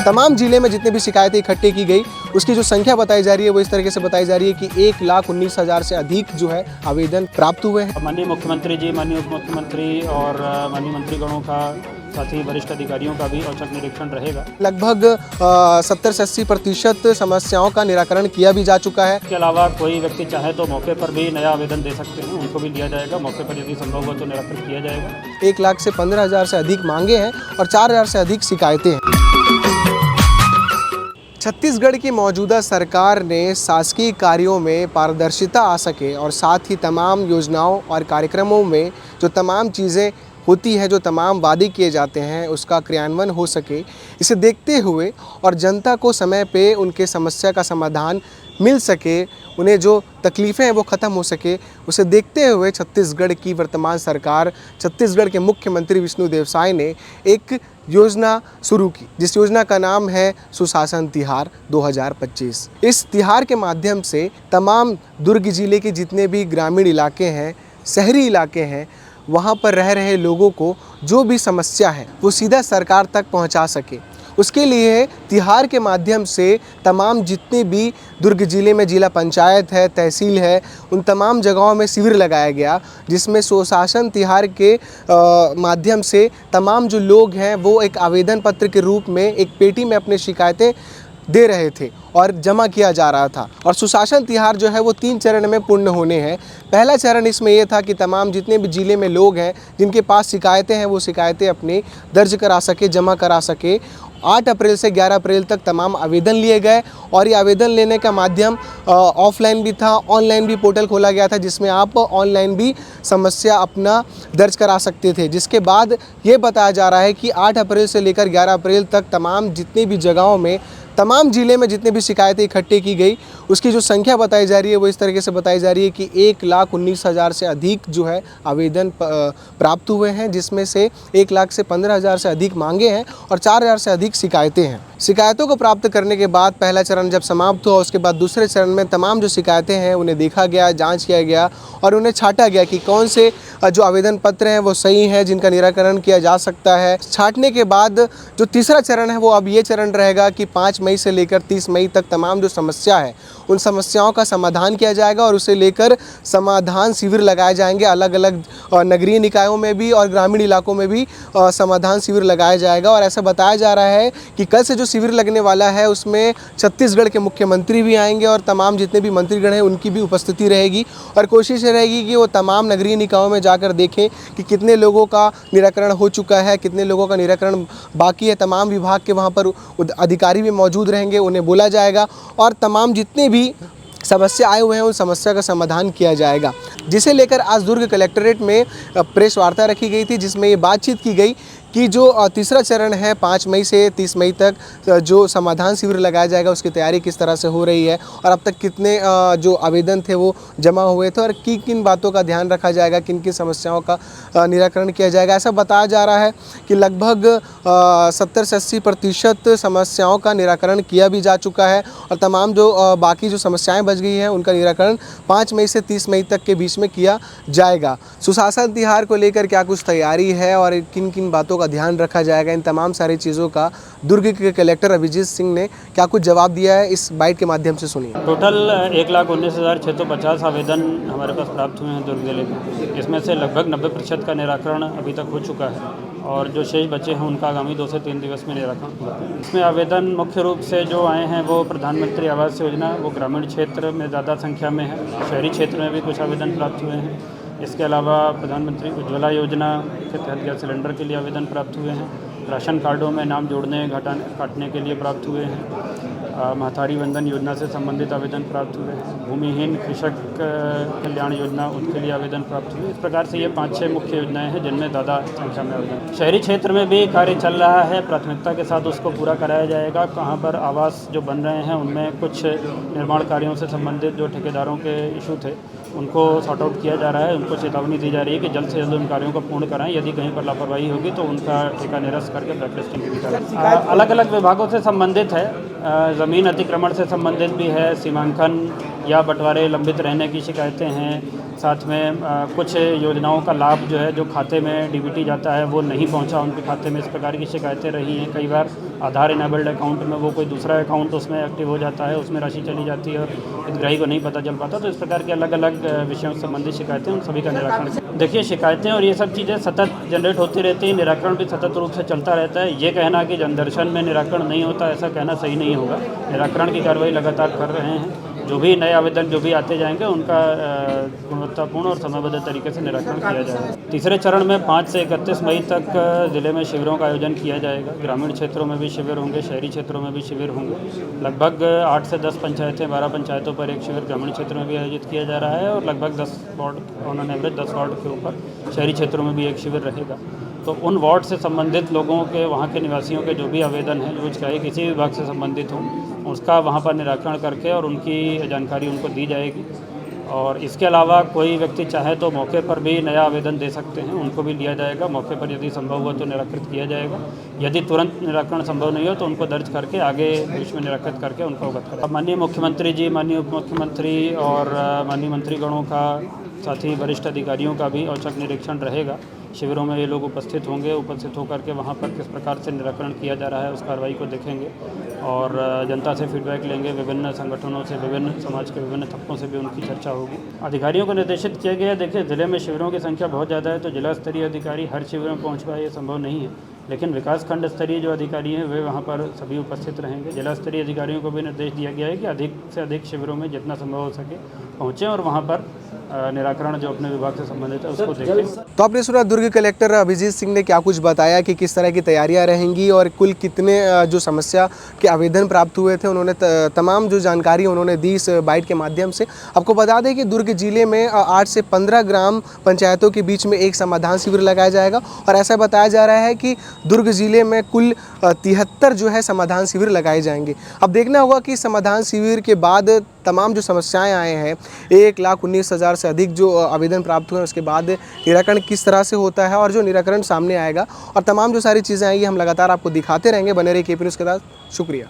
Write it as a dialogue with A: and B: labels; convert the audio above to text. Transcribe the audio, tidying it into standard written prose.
A: तमाम जिले में जितने भी शिकायतें इकट्ठी की गई उसकी जो संख्या बताई जा रही है वो इस तरीके से बताई जा रही है कि 1,19,000 से अधिक जो है आवेदन प्राप्त हुए हैं।
B: माननीय मुख्यमंत्री जी, माननीय उप मुख्यमंत्री और माननीय मंत्रीगणों का, साथ ही वरिष्ठ अधिकारियों का भी औचक निरीक्षण रहेगा।
A: लगभग 70 से 80% समस्याओं का निराकरण किया भी जा चुका है।
B: इसके अलावा कोई व्यक्ति चाहे तो मौके पर भी नया आवेदन दे सकते हैं, उनको भी लिया जाएगा। मौके पर यदि संभव हो तो निराकरण किया जाएगा।
A: 1 लाख से 15,000 से अधिक मांगे हैं और 4,000 से अधिक शिकायतें हैं। छत्तीसगढ़ की मौजूदा सरकार ने शासकीय कार्यों में पारदर्शिता आ सके और साथ ही तमाम योजनाओं और कार्यक्रमों में जो तमाम चीज़ें होती है, जो तमाम वादे किए जाते हैं उसका क्रियान्वयन हो सके, इसे देखते हुए और जनता को समय पे उनके समस्या का समाधान मिल सके, उन्हें जो तकलीफ़ें हैं वो ख़त्म हो सके, उसे देखते हुए छत्तीसगढ़ की वर्तमान सरकार, छत्तीसगढ़ के मुख्यमंत्री विष्णुदेव साय ने एक योजना शुरू की, जिस योजना का नाम है सुशासन तिहार 2025। इस तिहार के माध्यम से तमाम दुर्ग जिले के जितने भी ग्रामीण इलाके हैं, शहरी इलाके हैं, वहाँ पर रह रहे लोगों को जो भी समस्या है वो सीधा सरकार तक पहुँचा सके। उसके लिए तिहार के माध्यम से तमाम जितने भी दुर्ग जिले में जिला पंचायत है, तहसील है, उन तमाम जगहों में शिविर लगाया गया, जिसमें सुशासन तिहार के माध्यम से तमाम जो लोग हैं वो एक आवेदन पत्र के रूप में एक पेटी में अपनी शिकायतें दे रहे थे और जमा किया जा रहा था। और सुशासन तिहार जो है वो 3 चरण में पूर्ण होने हैं। पहला चरण इसमें ये था कि तमाम जितने भी ज़िले में लोग हैं जिनके पास शिकायतें हैं वो शिकायतें अपनी दर्ज करा सके, जमा करा सके। 8 अप्रैल से 11 अप्रैल तक तमाम आवेदन लिए गए और ये आवेदन लेने का माध्यम ऑफलाइन भी था, ऑनलाइन भी पोर्टल खोला गया था जिसमें आप ऑनलाइन भी समस्या अपना दर्ज करा सकते थे। जिसके बाद ये बताया जा रहा है कि 8 अप्रैल से लेकर 11 अप्रैल तक तमाम जितनी भी जगहों में, तमाम ज़िले में जितने भी शिकायतें इकट्ठी की गई उसकी जो संख्या बताई जा रही है वो इस तरीके से बताई जा रही है कि 1,19,000 से अधिक जो है आवेदन प्राप्त हुए हैं, जिसमें से 1 लाख से 15,000 से अधिक मांगे हैं और 4,000 से अधिक शिकायतें हैं। शिकायतों को प्राप्त करने के बाद पहला चरण जब समाप्त हुआ उसके बाद दूसरे चरण में तमाम जो शिकायतें हैं उन्हें देखा गया, जांच किया गया और उन्हें छांटा गया कि कौन से जो आवेदन पत्र हैं वो सही हैं, जिनका निराकरण किया जा सकता है। छांटने के बाद जो तीसरा चरण है वो अब ये चरण रहेगा कि 5 मई से लेकर 30 मई तक तमाम जो समस्या है उन समस्याओं का समाधान किया जाएगा और उसे लेकर समाधान शिविर लगाए जाएंगे। अलग अलग नगरीय निकायों में भी और ग्रामीण इलाकों में भी समाधान शिविर लगाया जाएगा। और ऐसा बताया जा रहा है कि कल से जो शिविर लगने वाला है उसमें छत्तीसगढ़ के मुख्यमंत्री भी आएंगे और तमाम जितने भी मंत्रीगण हैं उनकी भी उपस्थिति रहेगी और कोशिश रहेगी कि वो तमाम नगरीय निकायों में जाकर देखें कि कितने लोगों का निराकरण हो चुका है, कितने लोगों का निराकरण बाकी है। तमाम विभाग के वहाँ पर अधिकारी भी मौजूद रहेंगे, उन्हें बोला जाएगा और तमाम जितने भी समस्या आए हुए हैं उन समस्या का समाधान किया जाएगा। जिसे लेकर आज दुर्ग कलेक्ट्रेट में प्रेस वार्ता रखी गई थी जिसमें ये बातचीत की गई कि जो तीसरा चरण है 5 मई से 30 मई तक जो समाधान शिविर लगाया जाएगा उसकी तैयारी किस तरह से हो रही है और अब तक कितने जो आवेदन थे वो जमा हुए थे और किन किन बातों का ध्यान रखा जाएगा, किन किन समस्याओं का निराकरण किया जाएगा। ऐसा बताया जा रहा है कि लगभग 70 से 80% समस्याओं का निराकरण किया भी जा चुका है और तमाम जो बाकी जो समस्याएँ बच गई हैं उनका निराकरण 5 मई से 30 मई तक के बीच में किया जाएगा। सुशासन तिहार को लेकर क्या कुछ तैयारी है और किन किन बातों का ध्यान रखा जाएगा, इन तमाम सारी चीज़ों का दुर्ग के कलेक्टर अभिजीत सिंह ने क्या कुछ जवाब दिया है, इस बाइट के माध्यम से सुनिए।
B: टोटल 1,19,650 आवेदन हमारे पास प्राप्त हुए हैं दुर्ग जिले में। इसमें से लगभग 90% का निराकरण अभी तक हो चुका है और जो शेष बचे हैं उनका आगामी 2 से 3 दिवस में निराकरण होगा। इसमें आवेदन मुख्य रूप से जो आए हैं वो प्रधानमंत्री आवास योजना, वो ग्रामीण क्षेत्र में ज़्यादा संख्या में है, शहरी क्षेत्र में भी कुछ आवेदन प्राप्त हुए हैं। इसके अलावा प्रधानमंत्री उज्ज्वला योजना के तहत गैस सिलेंडर के लिए आवेदन प्राप्त हुए हैं, राशन कार्डों में नाम जोड़ने काटने के लिए प्राप्त हुए हैं, महतारी वंदन योजना से संबंधित आवेदन प्राप्त हुए हैं, भूमिहीन कृषक कल्याण योजना उसके लिए आवेदन प्राप्त हुए। इस प्रकार से ये 5-6 मुख्य योजनाएं हैं जिनमें ज़्यादा संख्या में आवेदन। शहरी क्षेत्र में भी कार्य चल रहा है, प्राथमिकता के साथ उसको पूरा कराया जाएगा। कहाँ पर आवास जो बन रहे हैं उनमें कुछ निर्माण कार्यों से संबंधित जो ठेकेदारों के इशू थे उनको सॉर्ट आउट किया जा रहा है। उनको चेतावनी दी जा रही है कि जल्द से जल्द उन कार्यों को पूर्ण कराएं। यदि कहीं पर लापरवाही होगी तो उनका ठेका निरस्त करके ब्लैकलिस्टिंग की जाएगी। अलग अलग विभागों से संबंधित है, ज़मीन अतिक्रमण से संबंधित भी है, सीमांकन या बंटवारे लंबित रहने की शिकायतें हैं, साथ में कुछ योजनाओं का लाभ जो है जो खाते में डीबीटी जाता है वो नहीं पहुंचा उनके खाते में, इस प्रकार की शिकायतें रही हैं। कई बार आधार इनेबल्ड अकाउंट में वो कोई दूसरा अकाउंट उसमें एक्टिव हो जाता है, उसमें राशि चली जाती है और हितग्राही को नहीं पता चल पाता। तो इस प्रकार के अलग अलग विषयों से संबंधित शिकायतें उन सभी का निराकरण। देखिए, शिकायतें और ये सब चीज़ें सतत जनरेट होती रहती हैं, निराकरण भी सतत रूप से चलता रहता है। ये कहना कि जनदर्शन में निराकरण नहीं होता, ऐसा कहना सही नहीं होगा। निराकरण की कार्रवाई लगातार कर रहे हैं। जो भी नए आवेदन जो भी आते जाएंगे उनका गुणवत्तापूर्ण और समयबद्ध तरीके से निराकरण किया जाएगा। तीसरे चरण में 5 से 31 मई तक ज़िले में शिविरों का आयोजन किया जाएगा। ग्रामीण क्षेत्रों में भी शिविर होंगे, शहरी क्षेत्रों में भी शिविर होंगे। लगभग 8 से 10 पंचायतें, 12 पंचायतों पर एक शिविर ग्रामीण क्षेत्र में भी आयोजित किया जा रहा है और लगभग 10 ward on an average 10 ward के ऊपर शहरी क्षेत्रों में भी एक शिविर रहेगा। तो उन वार्ड से संबंधित लोगों के, वहाँ के निवासियों के जो भी आवेदन हैं, जो चाहे किसी भी विभाग से संबंधित हों, उसका वहाँ पर निराकरण करके और उनकी जानकारी उनको दी जाएगी। और इसके अलावा कोई व्यक्ति चाहे तो मौके पर भी नया आवेदन दे सकते हैं, उनको भी लिया जाएगा। मौके पर यदि संभव हुआ तो निराकृत किया जाएगा। यदि तुरंत निराकरण संभव नहीं हो तो उनको दर्ज करके आगे भविष्य में निराकृत करके उनको अवगत करें। माननीय मुख्यमंत्री जी, माननीय उप मुख्यमंत्री और माननीय मंत्रीगणों का, साथ ही वरिष्ठ अधिकारियों का भी औचक निरीक्षण रहेगा। शिविरों में ये लोग उपस्थित होंगे, उपस्थित होकर के वहाँ पर किस प्रकार से निराकरण किया जा रहा है उस कार्रवाई को देखेंगे और जनता से फीडबैक लेंगे। विभिन्न संगठनों से, विभिन्न समाज के विभिन्न तबकों से भी उनकी चर्चा होगी। अधिकारियों को निर्देशित किया गया है। देखिए, ज़िले में शिविरों की संख्या बहुत ज़्यादा है तो जिला स्तरीय अधिकारी हर शिविर में पहुँच पाए ये संभव नहीं है, लेकिन विकासखंड स्तरीय जो अधिकारी हैं वे वहाँ पर सभी उपस्थित रहेंगे। जिला स्तरीय अधिकारियों को भी निर्देश दिया गया है कि अधिक से अधिक शिविरों में जितना संभव हो सके पहुँचें और वहाँ पर निराकरण जो अपने विभाग से संबंधित है उसको देखें।
A: तो आपने सुना दुर्ग कलेक्टर अभिजीत सिंह ने क्या कुछ बताया कि किस तरह की तैयारियां रहेंगी और कुल कितने जो समस्या के आवेदन प्राप्त हुए थे, उन्होंने तमाम जो जानकारी उन्होंने दी इस बाइट के माध्यम से। आपको बता दें कि दुर्ग जिले में 8 से 15 ग्राम पंचायतों के बीच में एक समाधान शिविर लगाया जाएगा और ऐसा बताया जा रहा है कि दुर्ग जिले में कुल 73 जो है समाधान शिविर लगाए जाएंगे। अब देखना होगा कि समाधान शिविर के बाद तमाम जो समस्याएं आए हैं, 1,19,000 से अधिक जो आवेदन प्राप्त हुए हैं, उसके बाद निराकरण किस तरह से होता है और जो निराकरण सामने आएगा और तमाम जो सारी चीज़ें आएंगी हम लगातार आपको दिखाते रहेंगे। बने रहिए KP न्यूज़ के साथ। शुक्रिया।